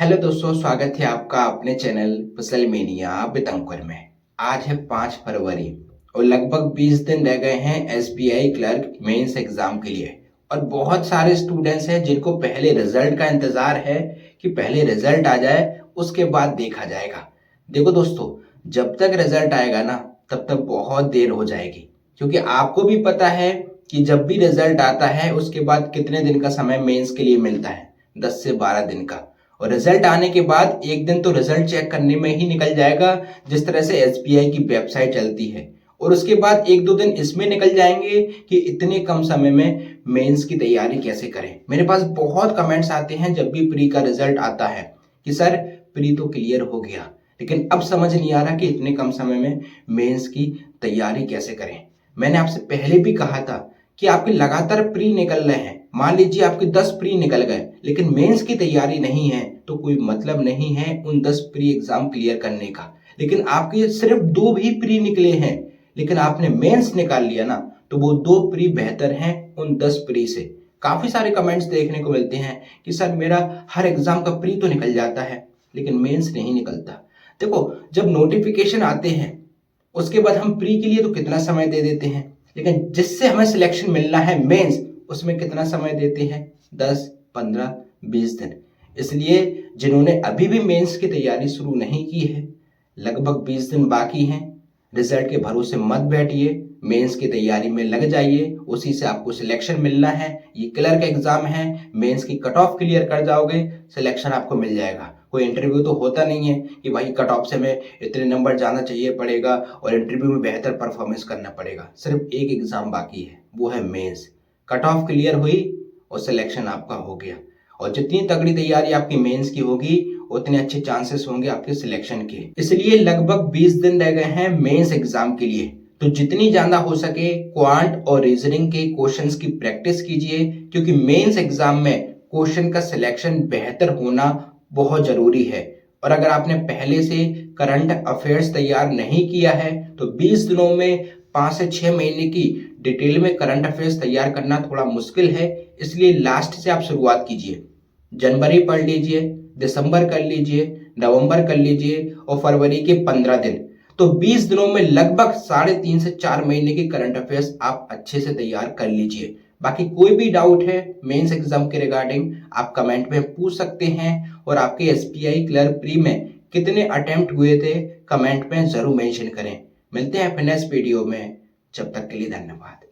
Hello दोस्तों, स्वागत है आपका अपने चैनल फसल मेनिया विद अंकुर में। आज है 5 फरवरी और लगभग 20 दिन रह गए हैं एसबीआई क्लर्क मेंस एग्जाम के लिए। और बहुत सारे स्टूडेंट्स हैं जिनको पहले रिजल्ट का इंतजार है कि पहले रिजल्ट आ जाए, उसके बाद देखा जाएगा। देखो दोस्तों, जब तक रिजल्ट आएगा ना तब तक बहुत देर हो जाएगी, क्योंकि आपको भी पता है कि जब भी रिजल्ट आता है उसके बाद कितने दिन का समय मेंस के लिए मिलता है, 10 से 12 दिन का। और रिजल्ट आने के बाद एक दिन तो रिजल्ट चेक करने में ही निकल जाएगा, जिस तरह से एसबीआई की वेबसाइट चलती है। और उसके बाद एक दो दिन इसमें निकल जाएंगे कि इतने कम समय में मेंस की तैयारी कैसे करें। मेरे पास बहुत कमेंट्स आते हैं जब भी प्री का रिजल्ट आता है कि सर प्री तो क्लियर हो गया, लेकिन अब समझ नहीं आ रहा कि इतने कम समय में मेंस की तैयारी कैसे करें। मैंने आपसे पहले भी कहा था कि आपके लगातार प्री निकल रहे हैं, मान लीजिए आपके 10 प्री निकल गए लेकिन मेंस की तैयारी नहीं है तो कोई मतलब नहीं है उन 10 प्री एग्जाम क्लियर करने का। लेकिन आपके सिर्फ 2 भी प्री निकले हैं लेकिन आपने मेंस निकाल लिया ना, तो वो 2 प्री बेहतर हैं उन 10 प्री से। काफी सारे कमेंट्स देखने को मिलते हैं कि सर मेरा हर एग्जाम का प्री तो निकल जाता है लेकिन मेंस नहीं निकलता। देखो, जब नोटिफिकेशन आते हैं उसके बाद हम प्री के लिए तो कितना समय दे देते हैं, लेकिन जिससे हमें सिलेक्शन मिलना है मेंस, उसमें कितना समय देते हैं, 10, 15, 20 दिन। इसलिए जिन्होंने अभी भी मेंस की तैयारी शुरू नहीं की है, लगभग 20 दिन बाकी हैं, रिजल्ट के भरोसे मत बैठिए, मेंस की तैयारी में लग जाइए, उसी से आपको सिलेक्शन मिलना है। ये क्लर्क एग्जाम है, मेंस की कट ऑफ क्लियर कर जाओगे, सिलेक्शन आपको मिल जाएगा। कोई इंटरव्यू तो होता नहीं है कि भाई कट ऑफ से मैं इतने नंबर जाना चाहिए पड़ेगा और इंटरव्यू में बेहतर परफॉर्मेंस करना पड़ेगा। सिर्फ एक एग्जाम बाकी है, वो है मेंस। कट ऑफ क्लियर हुई और सिलेक्शन आपका हो गया। और जितनी तगड़ी तैयारी आपकी मेंस की होगी उतने अच्छे चांसेस होंगे आपके सिलेक्शन के। इसलिए लगभग 20 दिन रह गए हैं मेंस एग्जाम के लिए, तो जितनी ज्यादा हो सके क्वांट और रीजनिंग के क्वेश्चंस की प्रैक्टिस कीजिए, क्योंकि मेंस एग्जाम में क्वेश्चन का सिलेक्शन बेहतर होना बहुत जरूरी है। और अगर आपने पहले से करंट अफेयर्स तैयार नहीं किया है तो 20 दिनों में 5 से 6 महीने की डिटेल में करंट अफेयर्स तैयार करना थोड़ा मुश्किल है। इसलिए लास्ट से आप शुरुआत कीजिए। जनवरी पढ़ लीजिए, दिसंबर कर लीजिए, नवंबर कर लीजिए और फरवरी के 15 दिन। तो 20 दिनों में लगभग 3.5 से 4 महीने की करंट अफेयर्स आप अच्छे से तैयार कर लीजिए। बाकी कोई भी डाउट है मेंस एग्जाम के रिगार्डिंग आप कमेंट में पूछ सकते हैं। और आपके एसबीआई क्लर्क प्री में कितने अटेम्प्ट हुए थे कमेंट में जरूर मेंशन करें। मिलते हैं फिर नेक्स्ट वीडियो में, जब तक के लिए धन्यवाद।